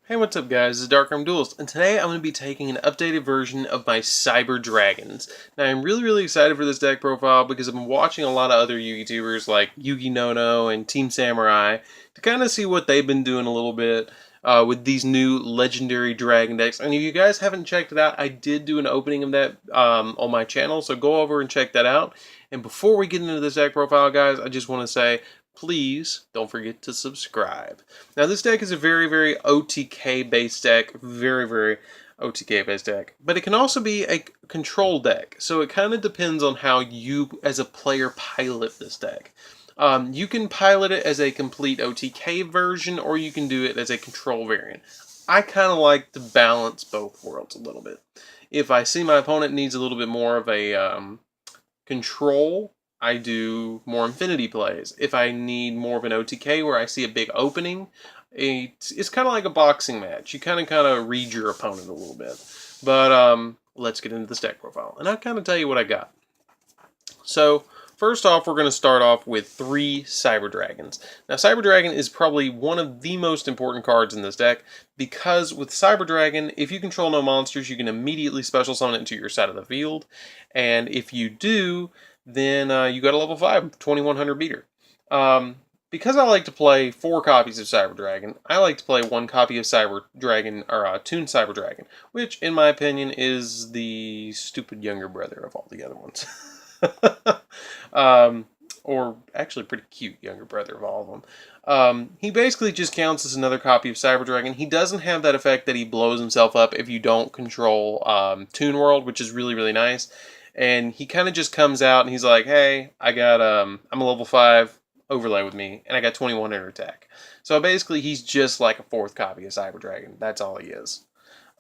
Hey, what's up guys, this is DarkArmedDuelist, and today I'm going to be taking an updated version of my Cyber Dragons. Now I'm really excited for this deck profile because I've been watching a lot of other YouTubers like Yugioh and Team Samurai to kind of see what they've been doing a little bit with these new legendary dragon decks. And if you guys haven't checked it out, I did do an opening of that on my channel, so go over and check that out. And before we get into this deck profile, guys, I just want to say, please don't forget to subscribe. Now this deck is a very OTK based deck, very OTK based deck, but it can also be a control deck, so it kind of depends on how you as a player pilot this deck. You can pilot it as a complete OTK version, or you can do it as a control variant. I kind of like to balance both worlds a little bit. If I see my opponent needs a little bit more of a control, I do more infinity plays. If I need more of an OTK where I see a big opening, it's kind of like a boxing match. You kind of read your opponent a little bit. But let's get into the deck profile, and I'll kind of tell you what I got. So first off, we're going to start off with 3 Cyber Dragons. Now Cyber Dragon is probably one of the most important cards in this deck, because with Cyber Dragon, if you control no monsters, you can immediately special summon it into your side of the field, and if you do, then you got a level 5, 2100 beater. Because I like to play 4 copies of Cyber Dragon, I like to play 1 copy of Cyber Dragon, or Toon Cyber Dragon, which, in my opinion, is the stupid younger brother of all the other ones. Or actually pretty cute younger brother of all of them. He basically just counts as another copy of Cyber Dragon. He doesn't have that effect that he blows himself up if you don't control Toon World, which is really nice. And he kind of just comes out and he's like, hey, I'm a level 5, overlay with me, and I got 2100 attack. So basically he's just like a 4th copy of Cyber Dragon. That's all he is.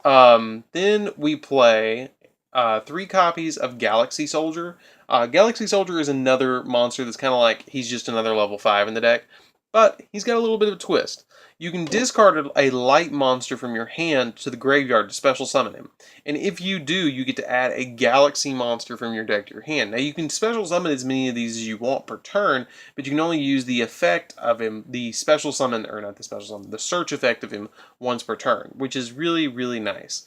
Then we play 3 copies of Galaxy Soldier. Galaxy Soldier is another monster that's kind of like, he's just another level 5 in the deck, but he's got a little bit of a twist. You can discard a light monster from your hand to the graveyard to special summon him. And if you do, you get to add a galaxy monster from your deck to your hand. Now you can special summon as many of these as you want per turn, but you can only use the effect of him, the special summon, or not the special summon, the search effect of him once per turn, which is really nice.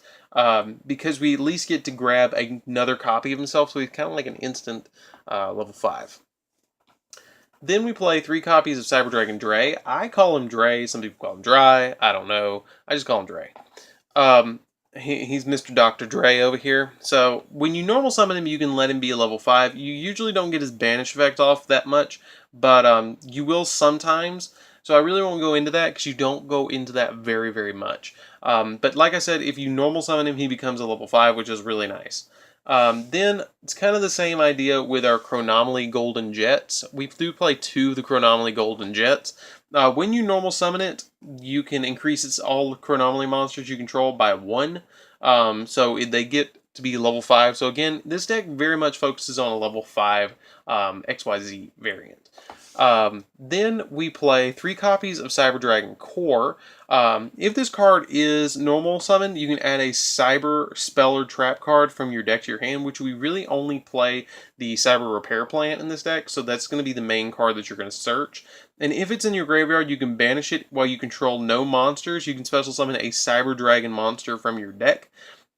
Because we at least get to grab another copy of himself, so he's kind of like an instant level 5. Then we play 3 copies of Cyber Dragon Dre. I call him Dre. Some people call him Dry. I don't know. I just call him Dre. He's Mr. Dr. Dre over here. So when you normal summon him, you can let him be a level 5. You usually don't get his banish effect off that much, but you will sometimes. So I really won't go into that because you don't go into that very much. But like I said, if you normal summon him, he becomes a level 5, which is really nice. Then it's kind of the same idea with our Chronomaly Golden Jets. We do play 2 of the Chronomaly Golden Jets. When you normal summon it, you can increase all Chronomaly monsters you control by 1. So they get to be level 5. So again, this deck very much focuses on a level 5 XYZ variant. Then we play 3 copies of Cyber Dragon Core. If this card is normal summon, you can add a Cyber Spell or Trap card from your deck to your hand, which we really only play the Cyber Repair Plant in this deck, so that's going to be the main card that you're going to search. And if it's in your graveyard, you can banish it while you control no monsters. You can special summon a Cyber Dragon monster from your deck,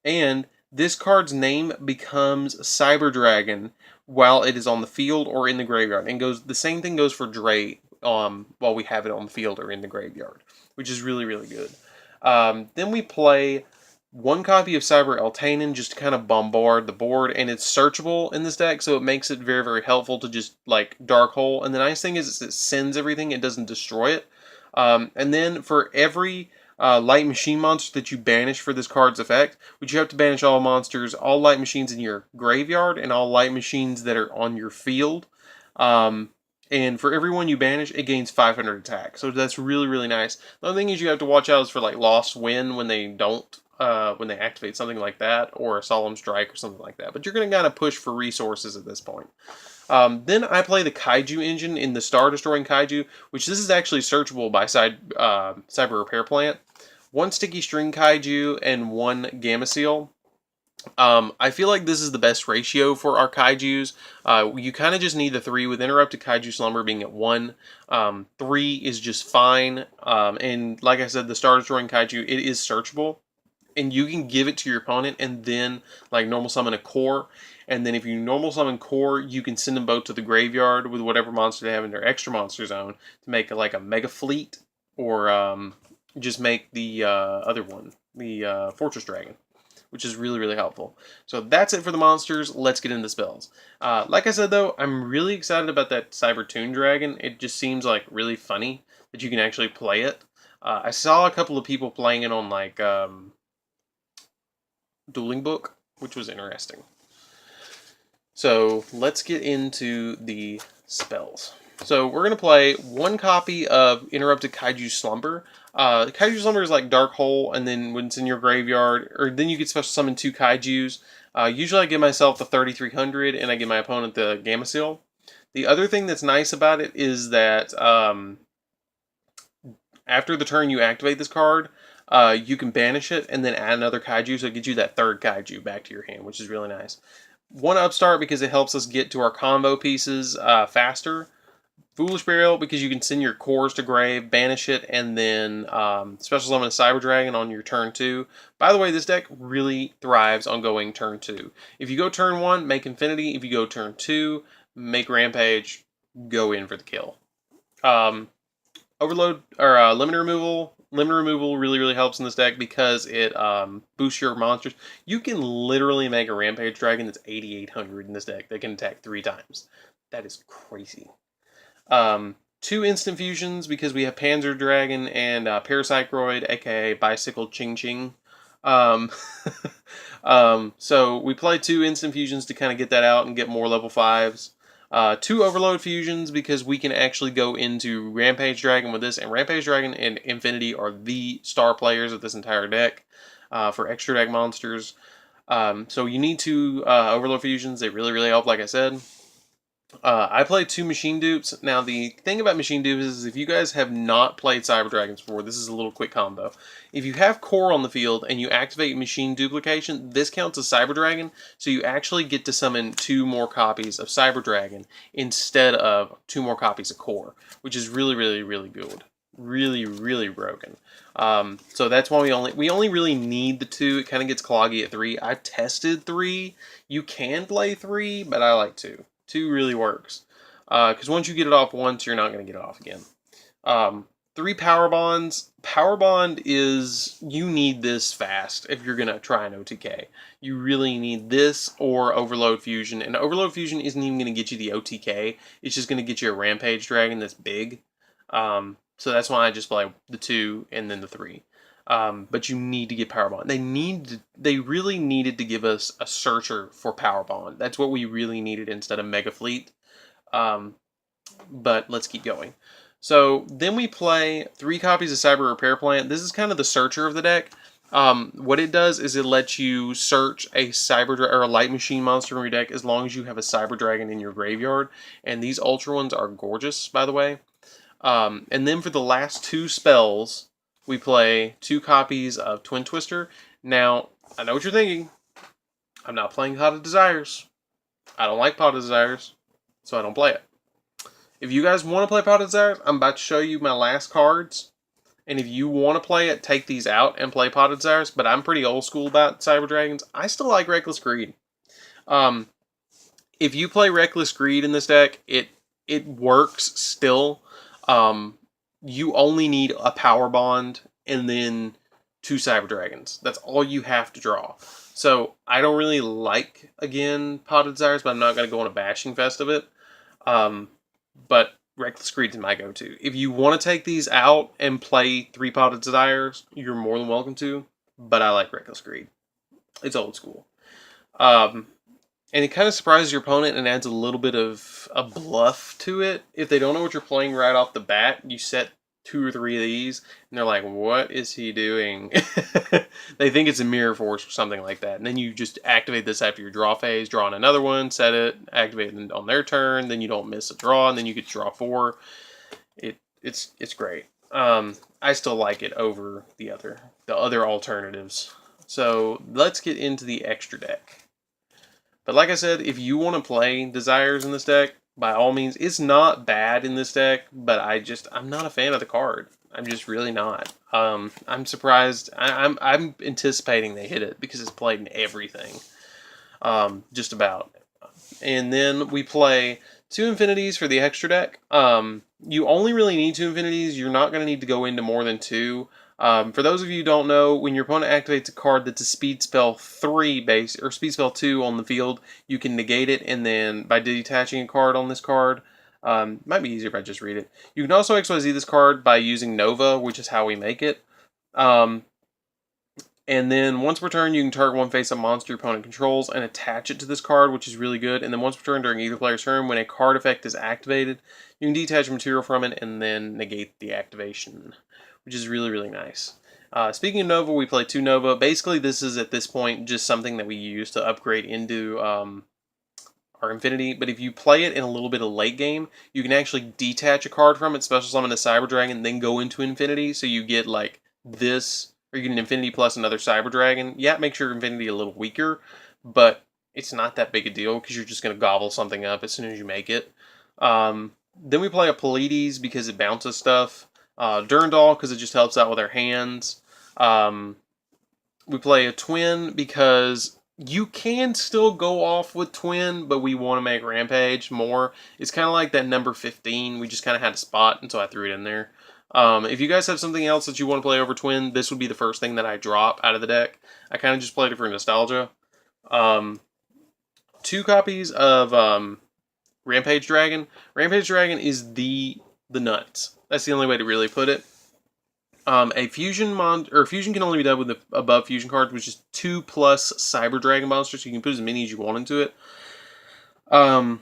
and this card's name becomes Cyber Dragon while it is on the field or in the graveyard. And the same thing goes for Dre while we have it on the field or in the graveyard, which is really good. Then we play 1 copy of Cyber Eltanen just to kind of bombard the board, and it's searchable in this deck, so it makes it very helpful to just like Dark Hole. And the nice thing is it sends everything, it doesn't destroy it. And then for every light machine monster that you banish for this card's effect, which you have to banish all monsters, all light machines in your graveyard, and all light machines that are on your field. And for every one you banish, it gains 500 attack. So that's really nice. The only thing is you have to watch out is for like Lost Wind when they don't, when they activate something like that, or a Solemn Strike or something like that. But you're going to kind of push for resources at this point. Then I play the Kaiju engine in the Star Destroying Kaiju, which this is actually searchable by Cyber Repair Plant. 1 Sticky String Kaiju and 1 Gamma Seal. I feel like this is the best ratio for our kaijus. You kind of just need the 3, with Interrupted Kaiju Slumber being at 1. 3 is just fine. And like I said, the Star Destroying Kaiju, it is searchable. And you can give it to your opponent and then like normal summon a core. And then if you normal summon core, you can send them both to the graveyard with whatever monster they have in their extra monster zone to make like a mega fleet, or just make the other one, the Fortress Dragon, which is really, really helpful. So that's it for the monsters. Let's get into spells. Like I said, though, I'm really excited about that Cyber Toon Dragon. It just seems like really funny that you can actually play it. I saw a couple of people playing it on like Dueling Book, which was interesting. So let's get into the spells. So we're going to play 1 copy of Interrupted Kaiju Slumber. Kaiju Slumber is like Dark Hole, and then when it's in your graveyard, or then you can special summon 2 Kaijus. Usually I give myself the 3300, and I give my opponent the Gamma Seal. The other thing that's nice about it is that after the turn you activate this card, you can banish it and then add another Kaiju, so it gets you that 3rd Kaiju back to your hand, which is really nice. 1 Upstart because it helps us get to our combo pieces faster. Foolish Burial because you can send your cores to grave, banish it, and then special summon a Cyber Dragon on your turn 2. By the way, this deck really thrives on going turn 2. If you go turn 1, make Infinity. If you go turn 2, make Rampage. Go in for the kill. Overload or Limit Removal. Limit Removal really, really helps in this deck because it boosts your monsters. You can literally make a Rampage Dragon that's 8,800 in this deck that can attack 3 times. That is crazy. 2 instant fusions because we have Panzer Dragon and Parapsychroid, aka Bicycle Ching Ching. So we play 2 instant fusions to kind of get that out and get more level 5s. 2 Overload fusions because we can actually go into Rampage Dragon with this, and Rampage Dragon and Infinity are the star players of this entire deck for extra deck monsters. So you need 2 Overload fusions. They really, really help, like I said. I play 2 Machine Dupes. Now, the thing about Machine Dupes is if you guys have not played Cyber Dragons before, this is a little quick combo. If you have Core on the field and you activate Machine Duplication, this counts as Cyber Dragon, so you actually get to summon 2 more copies of Cyber Dragon instead of 2 more copies of Core, which is really, really, really good. Really, really broken. So that's why we only really need the 2. It kind of gets cloggy at 3. I've tested 3. You can play 3, but I like 2. 2 really works. Because once you get it off once, you're not going to get it off again. 3 Power Bonds. Power Bond is, you need this fast if you're going to try an OTK. You really need this or Overload Fusion. And Overload Fusion isn't even going to get you the OTK. It's just going to get you a Rampage Dragon that's big. So that's why I just play the 2 and then the 3. But you need to get Power Bond. They really needed to give us a searcher for Power Bond. That's what we really needed instead of Mega Fleet. But let's keep going. So then we play 3 copies of Cyber Repair Plant. This is kind of the searcher of the deck. What it does is it lets you search a or a Light Machine monster from your deck as long as you have a Cyber Dragon in your graveyard. And these Ultra ones are gorgeous, by the way. And then for the last 2 spells, we play 2 copies of Twin Twister. Now, I know what you're thinking. I'm not playing Pot of Desires. I don't like Pot of Desires, so I don't play it. If you guys want to play Pot of Desires, I'm about to show you my last cards. And if you want to play it, take these out and play Pot of Desires. But I'm pretty old school about Cyber Dragons. I still like Reckless Greed. If you play Reckless Greed in this deck, it works still. You only need a Power Bond and then 2 Cyber Dragons. That's all you have to draw. So I don't really like, again, Pot of Desires, but I'm not going to go on a bashing fest of it. But Reckless Greed is my go-to. If you want to take these out and play 3 Pot of Desires, you're more than welcome to. But I like Reckless Greed. It's old school. And it kind of surprises your opponent and adds a little bit of a bluff to it. If they don't know what you're playing right off the bat, you set 2 or 3 of these, and they're like, what is he doing? They think it's a Mirror Force or something like that. And then you just activate this after your draw phase, draw on another one, set it, activate it on their turn, then you don't miss a draw, and then you get to draw 4. It's great. I still like it over the other alternatives. So let's get into the extra deck. But like I said, if you want to play Desires in this deck, by all means, it's not bad in this deck, but I'm not a fan of the card. I'm just really not. I'm surprised. I'm anticipating they hit it because it's played in everything, just about. And then we play 2 Infinities for the extra deck. You only really need 2 Infinities. You're not going to need to go into more than 2. For those of you who don't know, when your opponent activates a card that's a Speed Spell 3 base, or Speed Spell 2 on the field, you can negate it, and then by detaching a card on this card, might be easier if I just read it. You can also XYZ this card by using Nova, which is how we make it. And then once per turn, you can target one face-up monster your opponent controls and attach it to this card, which is really good. And then once per turn during either player's turn, when a card effect is activated, you can detach material from it and then negate the activation, which is really, really nice. Speaking of Nova, we play 2 Nova. Basically, this is, at this point, just something that we use to upgrade into our Infinity. But if you play it in a little bit of late game, you can actually detach a card from it, special summon a Cyber Dragon, then go into Infinity. So you get, like, this... or you get an Infinity plus another Cyber Dragon. Yeah, it makes your Infinity a little weaker, but it's not that big a deal because you're just going to gobble something up as soon as you make it. Then we play a Pleiades because it bounces stuff. Durandal because it just helps out with our hands. We play a Twin because you can still go off with Twin, but we want to make Rampage more. It's kind of like that number 15. We just kind of had a spot, and so I threw it in there. If you guys have something else that you want to play over Twin, this would be the first thing that I drop out of the deck. I kind of just played it for nostalgia. 2 copies of Rampage Dragon. Rampage Dragon is the nuts. That's the only way to really put it. A fusion fusion can only be done with the above fusion card, which is 2+ Cyber Dragon monsters. So you can put as many as you want into it. Well,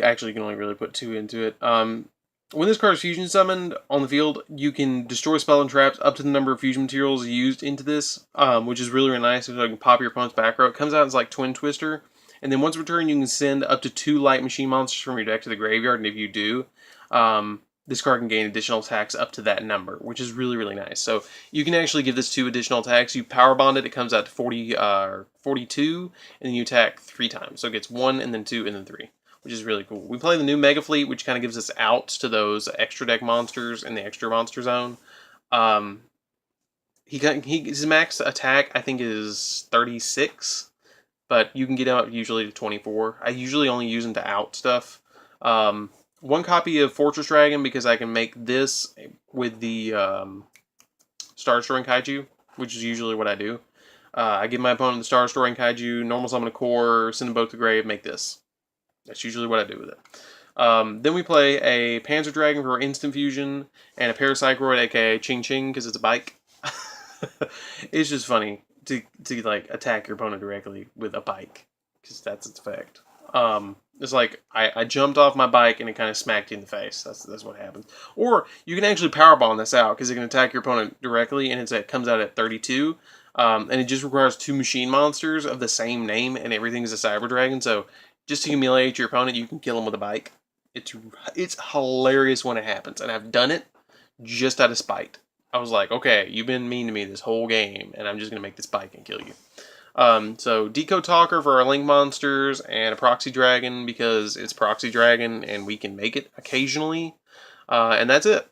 actually, you can only really put 2 into it. When this card is fusion summoned on the field, you can destroy spell and traps up to the number of fusion materials used into this, which is really, really nice. So you can pop your opponent's back row. It comes out as like Twin Twister. And then once per turn, you can send up to 2 light machine monsters from your deck to the graveyard. And if you do, this card can gain additional attacks up to that number, which is really, really nice. So you can actually give this 2 additional attacks. You power bond it. It comes out to 42, and then you attack 3 times. So it gets 1, and then 2, and then 3. Which is really cool. We play the new Mega Fleet, which kind of gives us outs to those extra deck monsters in the extra monster zone. His max attack, I think, is 36, but you can get him up usually to 24. I usually only use him to out stuff. 1 copy of Fortress Dragon, because I can make this with the Star Destroying Kaiju, which is usually what I do. I give my opponent the Star Destroying Kaiju, normal summon a core, send them both to the grave, make this. That's usually what I do with it. Then we play a Panzer Dragon for instant fusion, and a Parapsychroid, aka Ching Ching, because it's a bike. It's just funny to like attack your opponent directly with a bike, because that's its effect. It's like I jumped off my bike and it kind of smacked you in the face. That's what happens. Or you can actually power bomb this out because it can attack your opponent directly, and it comes out at 32. And it just requires 2 machine monsters of the same name, and everything is a Cyber Dragon. So just to humiliate your opponent, you can kill him with a bike. It's hilarious when it happens, and I've done it just out of spite. I was like, okay, you've been mean to me this whole game, and I'm just going to make this bike and kill you. So Decode Talker for our Link monsters, and a Proxy Dragon because it's Proxy Dragon, and we can make it occasionally. And that's it.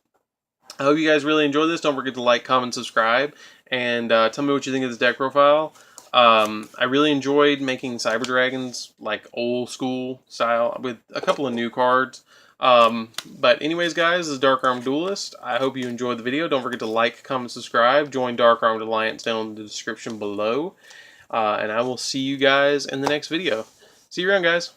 I hope you guys really enjoyed this. Don't forget to like, comment, subscribe, and tell me what you think of this deck profile. I really enjoyed making Cyber Dragons, like old school style, with a couple of new cards. But anyways, guys, this is DarkArmedDuelist. I hope you enjoyed the video. Don't forget to like, comment, subscribe. Join DarkArmedAlliance down in the description below. And I will see you guys in the next video. See you around, guys.